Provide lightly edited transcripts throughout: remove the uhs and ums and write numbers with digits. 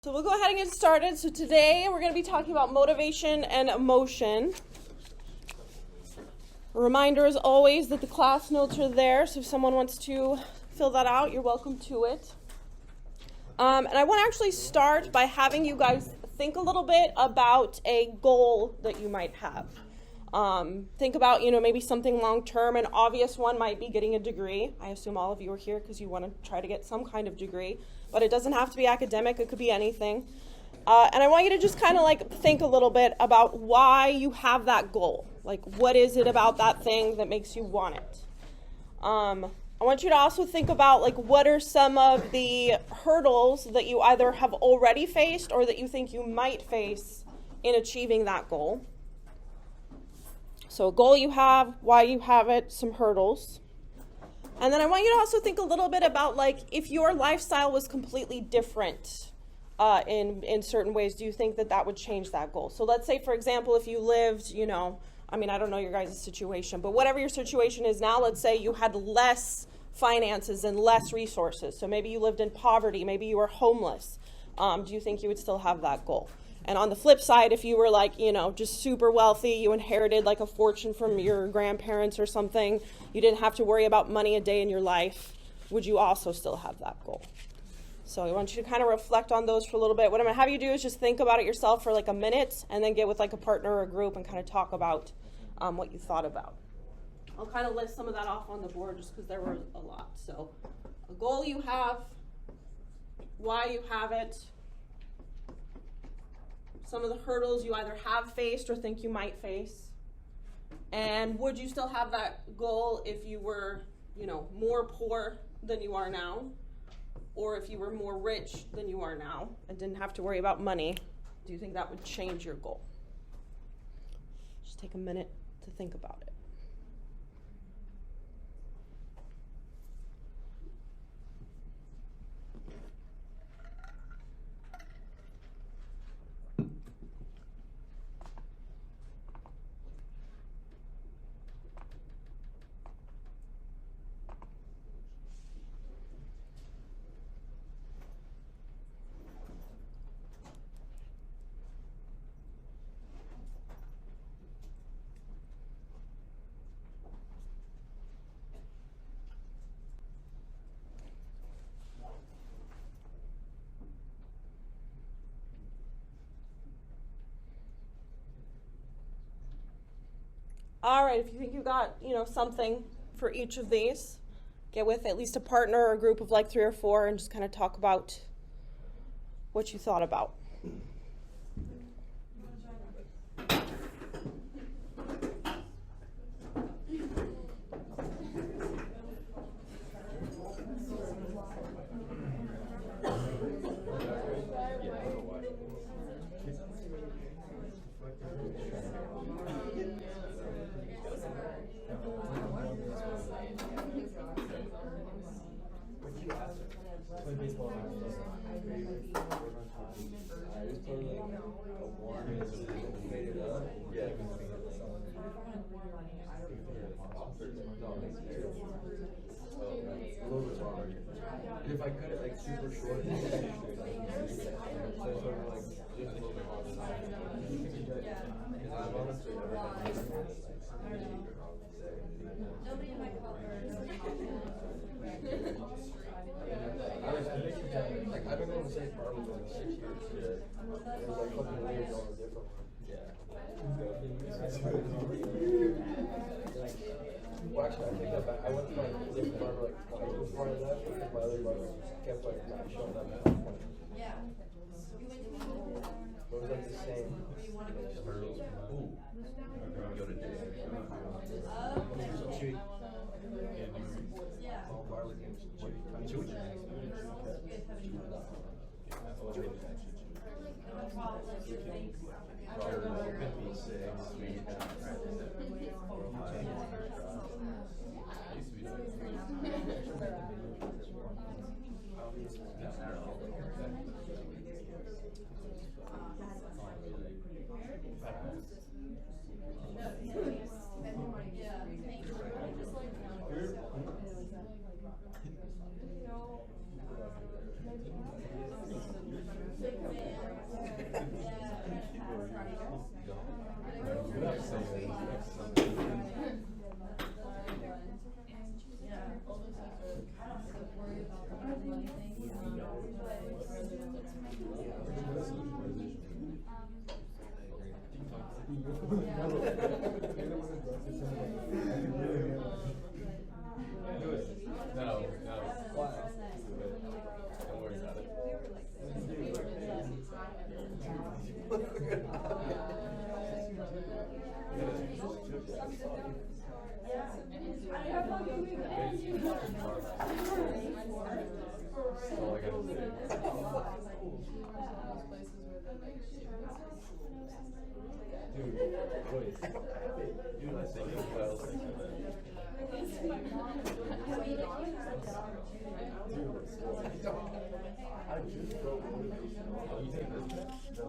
So we'll go ahead and get started. So today we're going to be talking about motivation and emotion. A reminder as always that the class notes are there, so if someone wants to fill that out, you're welcome to it. And I want to actually start by having you guys think a little bit about a goal that you might have. Think about, maybe something long-term. An obvious one might be getting a degree. I assume all of you are here because you want to try to get some kind of degree. But it doesn't have to be academic. It could be anything. And I want you to just kind of think a little bit about why you have that goal. What is it about that thing that makes you want it? I want you to also think about what are some of the hurdles that you either have already faced or that you think you might face in achieving that goal. So a goal you have, why you have it, some hurdles. And then I want you to also think a little bit about if your lifestyle was completely different in certain ways, do you think that would change that goal? So let's say, for example, if you lived, I don't know your guys' situation, but whatever your situation is now, let's say you had less finances and less resources. So maybe you lived in poverty, maybe you were homeless. Do you think you would still have that goal? And on the flip side, if you were just super wealthy, you inherited a fortune from your grandparents or something, you didn't have to worry about money a day in your life, would you also still have that goal? So I want you to kind of reflect on those for a little bit. What I'm going to have you do is just think about it yourself for a minute and then get with a partner or a group and kind of talk about what you thought about. I'll kind of list some of that off on the board just because there were a lot. So a goal you have, why you have it, some of the hurdles you either have faced or think you might face, and would you still have that goal if you were, more poor than you are now, or if you were more rich than you are now and didn't have to worry about money? Do you think that would change your goal? Just take a minute to think about it. All right, if you think you got, something for each of these, get with at least a partner or a group of 3 or 4 and just kind of talk about what you thought about. If I cut it super short, just a little bit more because I'm honestly nobody in my I've been going to the same farm for 6 years. It was a couple of years on a different one. Well, actually, I take that back. I went to my different farmer before I left because my other brother kept not showing up. Yeah. But it was the same. No. Why? Don't worry about it. All I gotta say. Dude, boys. Dude, I think what else I just wrote motivation. Oh, you take this? No.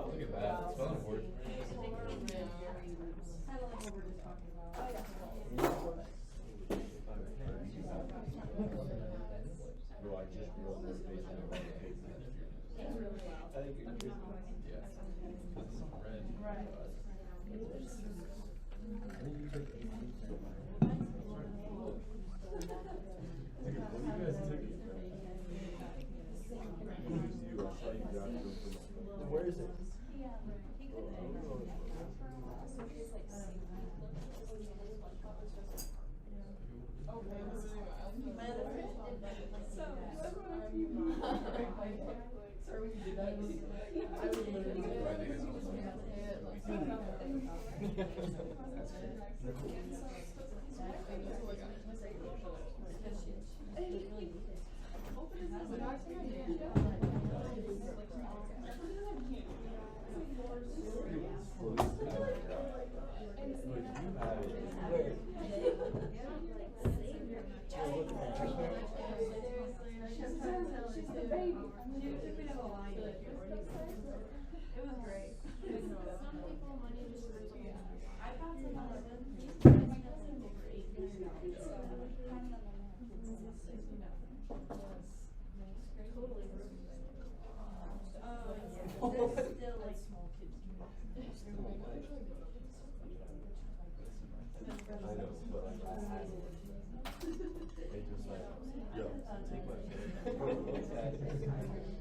Look at that. It's fun for No, I just wrote motivation on the paper. I think you're good. Yeah. This is red. I think you took 8. You guys took it. Where is it?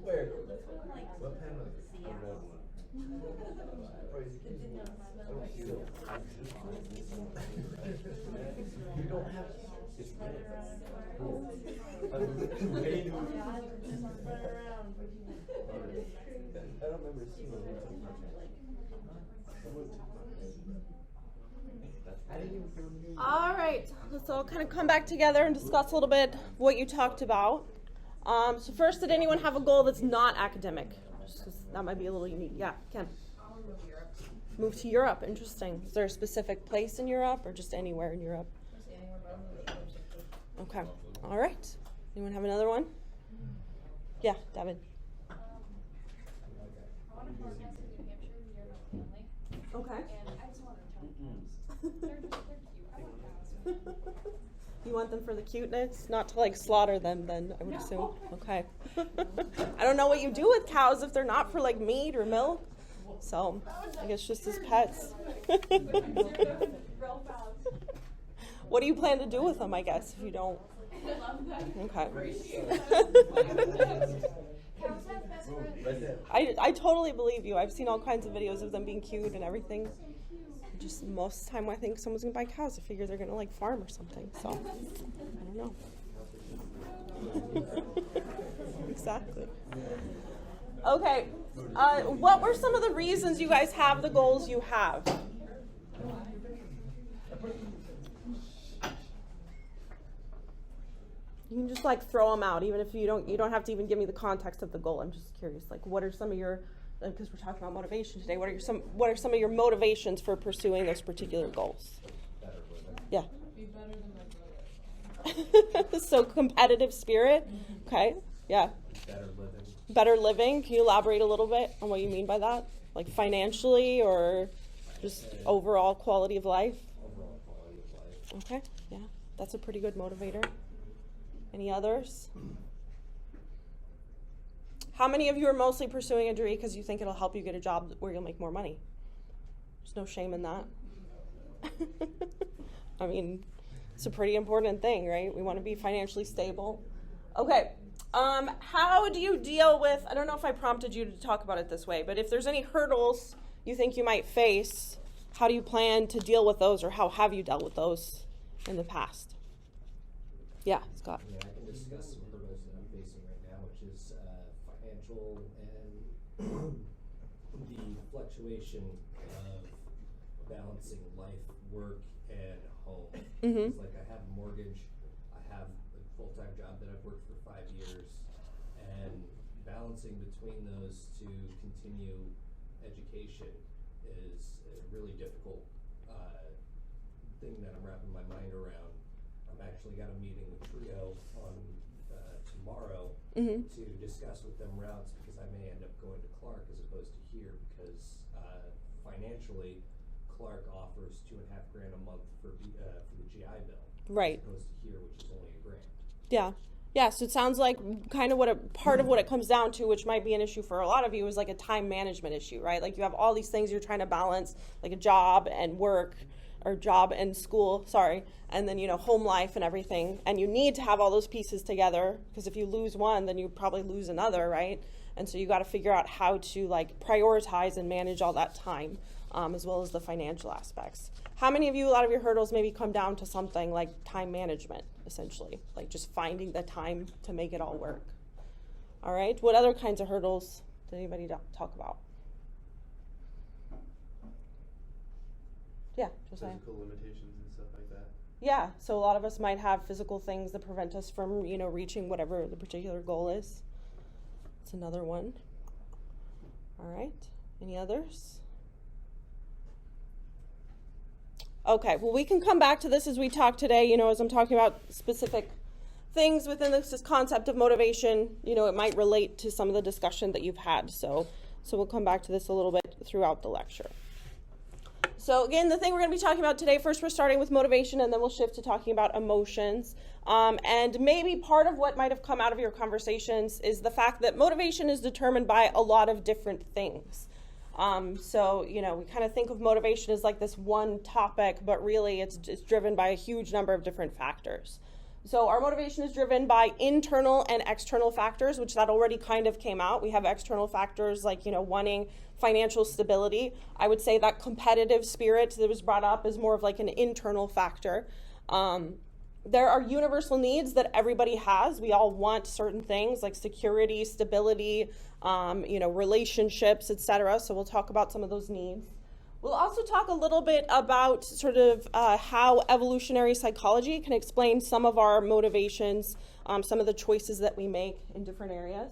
Where? What pen was it? The red one. You don't have. It's red. I don't remember seeing it. All right, let's all kind of come back together and discuss a little bit what you talked about. So first, did anyone have a goal that's not academic? Just 'cause that might be a little unique. Yeah, Ken. Move to Europe. Interesting. Is there a specific place in Europe or just anywhere in Europe? Okay. All right. Anyone have another one? Yeah, David. Okay. You want them for the cuteness, not to like slaughter them then, I would assume. Okay. I don't know what you do with cows if they're not for like meat or milk. So I guess just as pets. What do you plan to do with them, I guess, if you don't? Okay. I totally believe you. I've seen all kinds of videos of them being cute and everything. Just most of the time I think someone's gonna buy cows, I figure they're gonna like farm or something. So I don't know. Exactly. Okay. What were some of the reasons you guys have the goals you have? You can just like throw them out, even if you don't have to even give me the context of the goal. I'm just curious, like what are some of your, because we're talking about motivation today, what are some of your motivations for pursuing those particular goals? Yeah. Be better than my brother. So competitive spirit. Okay. Yeah. Better living. Can you elaborate a little bit on what you mean by that? Like financially or just overall quality of life? Overall quality of life. Okay. Yeah. That's a pretty good motivator. Any others? How many of you are mostly pursuing a degree because you think it'll help you get a job where you'll make more money? There's no shame in that. I mean, it's a pretty important thing, right? We want to be financially stable. Okay. How do you deal with, I don't know if I prompted you to talk about it this way, but if there's any hurdles you think you might face, how do you plan to deal with those, or how have you dealt with those in the past? Yeah, Scott. Yeah, I can discuss some hurdles that I'm facing right now, which is financial and the fluctuation of balancing life, work, and home. Mm-hmm. It's like I have a mortgage, I have a full-time job that I've worked for 5 years, and balancing between those to continue education is a really difficult thing that I'm wrapping my mind around. I've actually got a meeting with Trio on tomorrow to discuss with them routes, because I may end up going to Clark as opposed to here, because financially Clark offers $2,500 a month for the GI Bill, Right. as opposed to here, which is only $1,000. Yeah. Yeah, so it sounds like kind of part of what it comes down to, which might be an issue for a lot of you, is like a time management issue, right? Like you have all these things you're trying to balance, like a job and work, or job and school, and then, home life and everything. And you need to have all those pieces together, because if you lose one, then you probably lose another, right? And so you got to figure out how to like prioritize and manage all that time, as well as the financial aspects. How many of you, a lot of your hurdles maybe come down to something like time management, essentially, like just finding the time to make it all work? All right, what other kinds of hurdles did anybody talk about? Yeah, Josiah. Physical limitations and stuff like that. Yeah, so a lot of us might have physical things that prevent us from, reaching whatever the particular goal is. That's another one. All right, any others? Okay, well, we can come back to this as we talk today, as I'm talking about specific things within this concept of motivation. It might relate to some of the discussion that you've had, so we'll come back to this a little bit throughout the lecture. So again, the thing we're going to be talking about today, first we're starting with motivation, and then we'll shift to talking about emotions. And maybe part of what might have come out of your conversations is the fact that motivation is determined by a lot of different things. So, we kind of think of motivation as like this one topic, but really it's driven by a huge number of different factors. So our motivation is driven by internal and external factors, which that already kind of came out. We have external factors like, wanting financial stability. I would say that competitive spirit that was brought up is more of like an internal factor. There are universal needs that everybody has. We all want certain things like security, stability, relationships, etc. So we'll talk about some of those needs. We'll also talk a little bit about sort of how evolutionary psychology can explain some of our motivations, some of the choices that we make in different areas.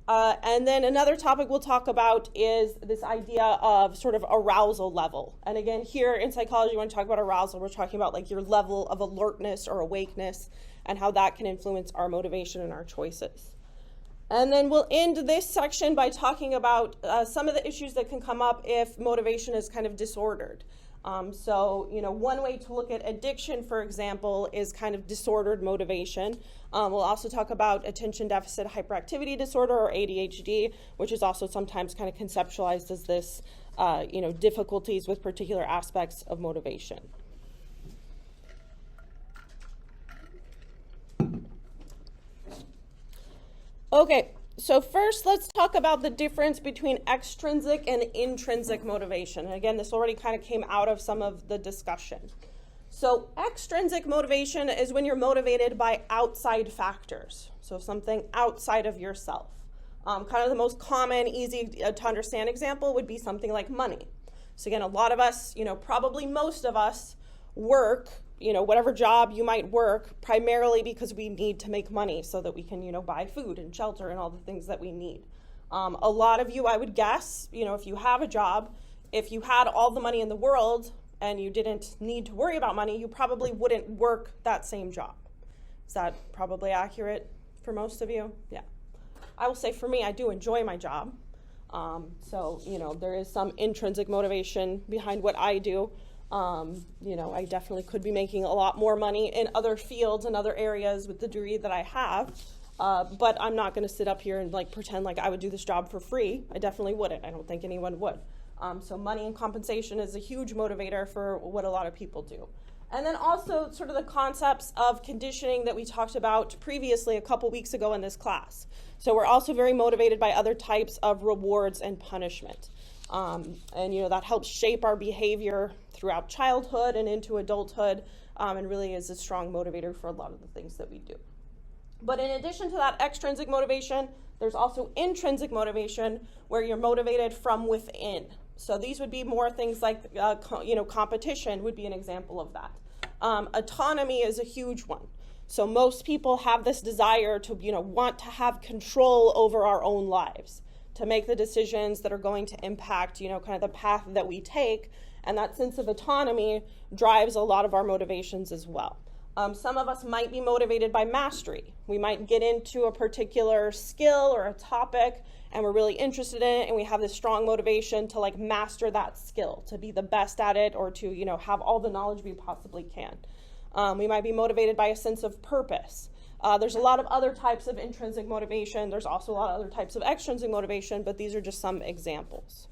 And then another topic we'll talk about is this idea of sort of arousal level. And again, here in psychology, when we talk about arousal, we're talking about like your level of alertness or awakeness and how that can influence our motivation and our choices. And then we'll end this section by talking about some of the issues that can come up if motivation is kind of disordered. So, one way to look at addiction, for example, is kind of disordered motivation. We'll also talk about attention deficit hyperactivity disorder, or ADHD, which is also sometimes kind of conceptualized as this, difficulties with particular aspects of motivation. Okay, so first let's talk about the difference between extrinsic and intrinsic motivation. And again, this already kind of came out of some of the discussion. So extrinsic motivation is when you're motivated by outside factors, so something outside of yourself. Kind of the most common, easy to understand example would be something like money. So again, a lot of us, probably most of us work, whatever job you might work, primarily because we need to make money so that we can, buy food and shelter and all the things that we need. A lot of you, I would guess, if you have a job, if you had all the money in the world and you didn't need to worry about money, you probably wouldn't work that same job. Is that probably accurate for most of you? Yeah. I will say for me, I do enjoy my job. So, there is some intrinsic motivation behind what I do. You know, I definitely could be making a lot more money in other fields and other areas with the degree that I have. But I'm not going to sit up here and like pretend like I would do this job for free. I definitely wouldn't. I don't think anyone would. So money and compensation is a huge motivator for what a lot of people do. And then also sort of the concepts of conditioning that we talked about previously a couple weeks ago in this class. So we're also very motivated by other types of rewards and punishment. And you know, that helps shape our behavior throughout childhood and into adulthood, and really is a strong motivator for a lot of the things that we do. But in addition to that extrinsic motivation, there's also intrinsic motivation where you're motivated from within. So these would be more things like, you know, competition would be an example of that. Autonomy is a huge one. So most people have this desire to, you know, want to have control over our own lives, to make the decisions that are going to impact, you know, kind of the path that we take. And that sense of autonomy drives a lot of our motivations as well. Some of us might be motivated by mastery. We might get into a particular skill or a topic and we're really interested in it and we have this strong motivation to like master that skill, to be the best at it, or to, you know, have all the knowledge we possibly can. We might be motivated by a sense of purpose. There's a lot of other types of intrinsic motivation. There's also a lot of other types of extrinsic motivation, but these are just some examples.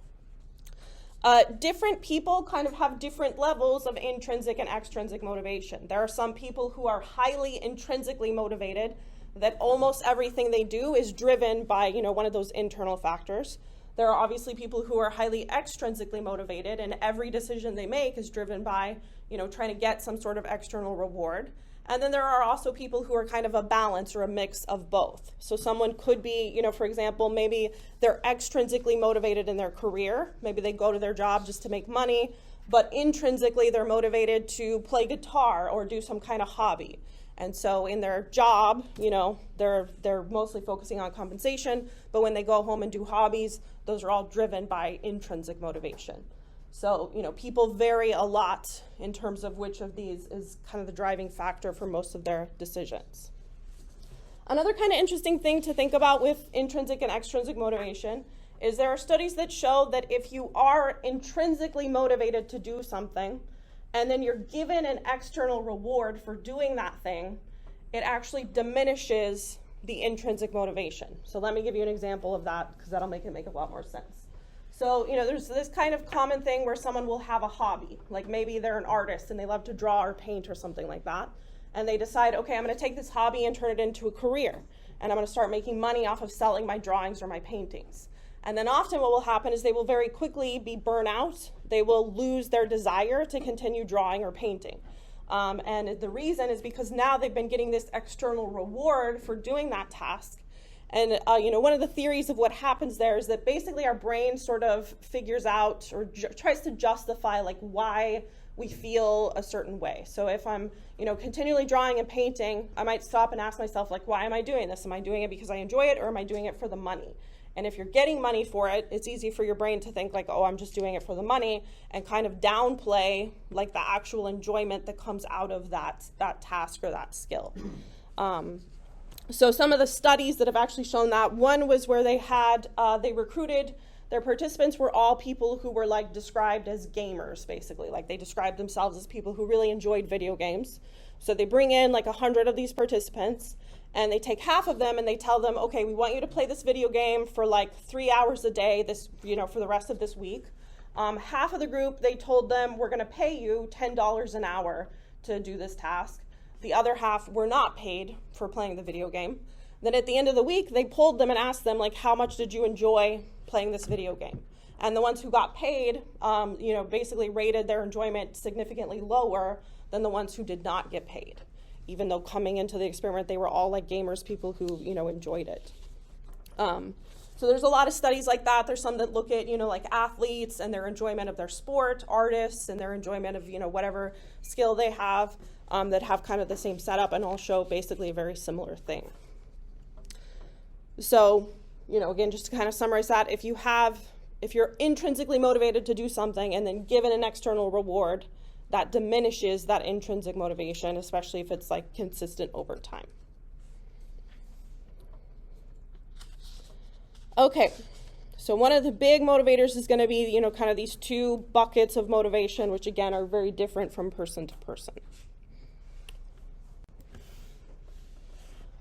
Different people kind of have different levels of intrinsic and extrinsic motivation. There are some people who are highly intrinsically motivated, that almost everything they do is driven by, you know, one of those internal factors. There are obviously people who are highly extrinsically motivated, and every decision they make is driven by, you know, trying to get some sort of external reward. And then there are also people who are kind of a balance or a mix of both. So someone could be, you know, for example, maybe they're extrinsically motivated in their career. Maybe they go to their job just to make money, but intrinsically they're motivated to play guitar or do some kind of hobby. And so in their job, you know, they're mostly focusing on compensation, but when they go home and do hobbies, those are all driven by intrinsic motivation. So, you know, people vary a lot in terms of which of these is kind of the driving factor for most of their decisions. Another kind of interesting thing to think about with intrinsic and extrinsic motivation is there are studies that show that if you are intrinsically motivated to do something, and then you're given an external reward for doing that thing, it actually diminishes the intrinsic motivation. So let me give you an example of that, because that'll make it make a lot more sense. So, you know, there's this kind of common thing where someone will have a hobby, like maybe they're an artist and they love to draw or paint or something like that, and they decide, okay, I'm going to take this hobby and turn it into a career, and I'm going to start making money off of selling my drawings or my paintings. And then often what will happen is they will very quickly be burnt out. They will lose their desire to continue drawing or painting. And the reason is because now they've been getting this external reward for doing that task. And you know, one of the theories of what happens there is that basically our brain sort of figures out or tries to justify like why we feel a certain way. So if I'm, you know, continually drawing and painting, I might stop and ask myself, like, why am I doing this? Am I doing it because I enjoy it, or am I doing it for the money? And if you're getting money for it, it's easy for your brain to think like, oh, I'm just doing it for the money, and kind of downplay like the actual enjoyment that comes out of that task or that skill. So some of the studies that have actually shown that, one was where they recruited, their participants were all people who were like described as gamers, basically. Like they described themselves as people who really enjoyed video games. So they bring in like 100 of these participants, and they take half of them and they tell them, okay, we want you to play this video game for like 3 hours a day, this, you know, for the rest of this week. Half of the group, they told them, we're going to pay you $10 an hour to do this task. The other half were not paid for playing the video game. Then at the end of the week, they pulled them and asked them, like, how much did you enjoy playing this video game? And the ones who got paid, you know, basically rated their enjoyment significantly lower than the ones who did not get paid. Even though coming into the experiment, they were all like gamers, people who, you know, enjoyed it. So there's a lot of studies like that. There's some that look at, you know, like athletes and their enjoyment of their sport, artists and their enjoyment of, you know, whatever skill they have, that have kind of the same setup and all show basically a very similar thing. So, you know, again, just to kind of summarize that, if you're intrinsically motivated to do something and then given an external reward, that diminishes that intrinsic motivation, especially if it's like consistent over time. Okay, So one of the big motivators is going to be, kind of these two buckets of motivation, which again are very different from person to person.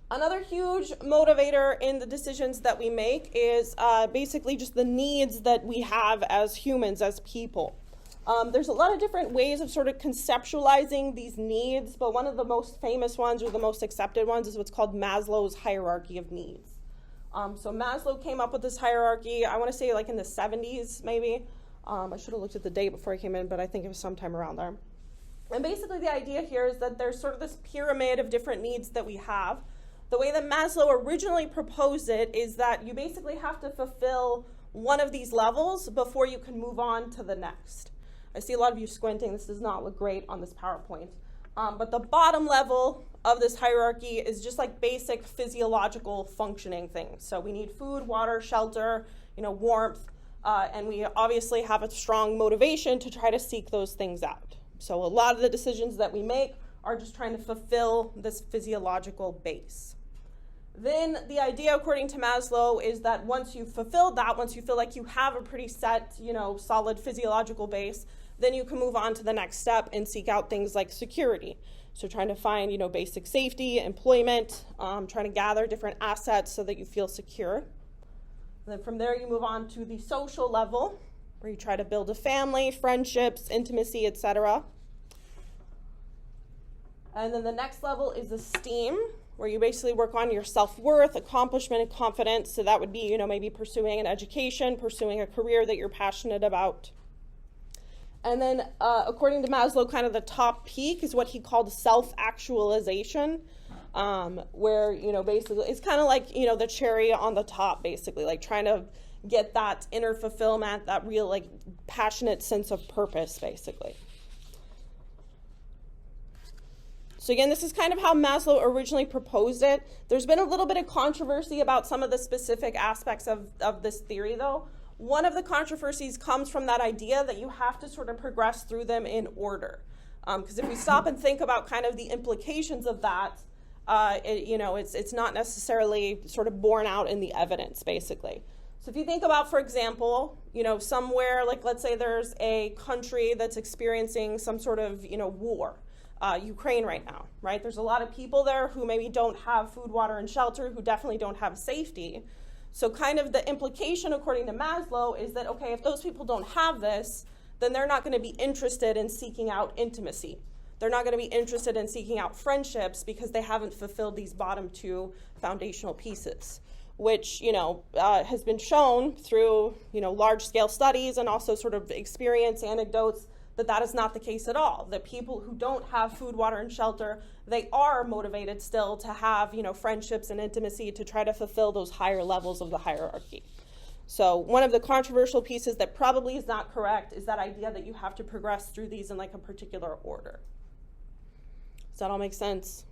Another huge motivator in the decisions that we make is basically just the needs that we have as humans, as people. There's a lot of different ways of sort of conceptualizing these needs, but one of the most famous ones or the most accepted ones is what's called Maslow's hierarchy of needs. So Maslow came up with this hierarchy, I want to say like in the 70s maybe. I should have looked at the date before I came in, but I think it was sometime around there. And basically the idea here is that there's sort of this pyramid of different needs that we have. The way that Maslow originally proposed it is that you basically have to fulfill one of these levels before you can move on to the next. I see a lot of you squinting. This does not look great on this PowerPoint. But the bottom level of this hierarchy is just like basic physiological functioning things. So we need food, water, shelter, warmth, and we obviously have a strong motivation to try to seek those things out. So a lot of the decisions that we make are just trying to fulfill this physiological base. Then the idea, according to Maslow, is that once you've fulfilled that, once you feel like you have a pretty set, solid physiological base, then you can move on to the next step and seek out things like security. So trying to find, basic safety, employment, trying to gather different assets so that you feel secure. And then from there you move on to the social level, where you try to build a family, friendships, intimacy, etc. And then the next level is esteem, where you basically work on your self-worth, accomplishment, and confidence. So that would be, maybe pursuing an education, pursuing a career that you're passionate about. And then, according to Maslow, kind of the top peak is what he called self-actualization, where, basically, it's kind of like, the cherry on the top, basically, like trying to get that inner fulfillment, that real, like, passionate sense of purpose, basically. So again, this is kind of how Maslow originally proposed it. There's been a little bit of controversy about some of the specific aspects of this theory, though. One of the controversies comes from that idea that you have to sort of progress through them in order. Because if we stop and think about kind of the implications of that, it's not necessarily sort of borne out in the evidence, basically. So if you think about, for example, somewhere, like let's say there's a country that's experiencing some sort of, war. Ukraine right now, right? There's a lot of people there who maybe don't have food, water, and shelter, who definitely don't have safety. So kind of the implication, according to Maslow, is that, okay, if those people don't have this, then they're not going to be interested in seeking out intimacy. They're not going to be interested in seeking out friendships because they haven't fulfilled these bottom two foundational pieces, which, has been shown through, large-scale studies and also sort of experience anecdotes that is not the case at all. That people who don't have food, water, and shelter, they are motivated still to have, friendships and intimacy to try to fulfill those higher levels of the hierarchy. So one of the controversial pieces that probably is not correct is that idea that you have to progress through these in like a particular order. Does that all make sense?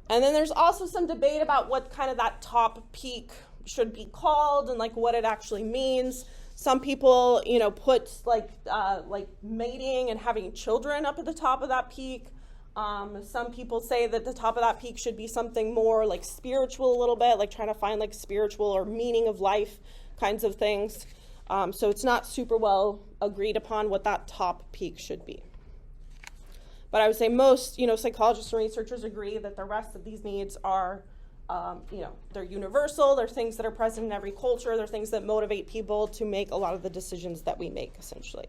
And then there's also some debate about what kind of that top peak should be called and like what it actually means. Some people, put like mating and having children up at the top of that peak. Some people say that the top of that peak should be something more like spiritual a little bit, like trying to find like spiritual or meaning of life kinds of things. So it's not super well agreed upon what that top peak should be. But I would say most, psychologists and researchers agree that the rest of these needs are they're universal, they're things that are present in every culture, they're things that motivate people to make a lot of the decisions that we make, essentially.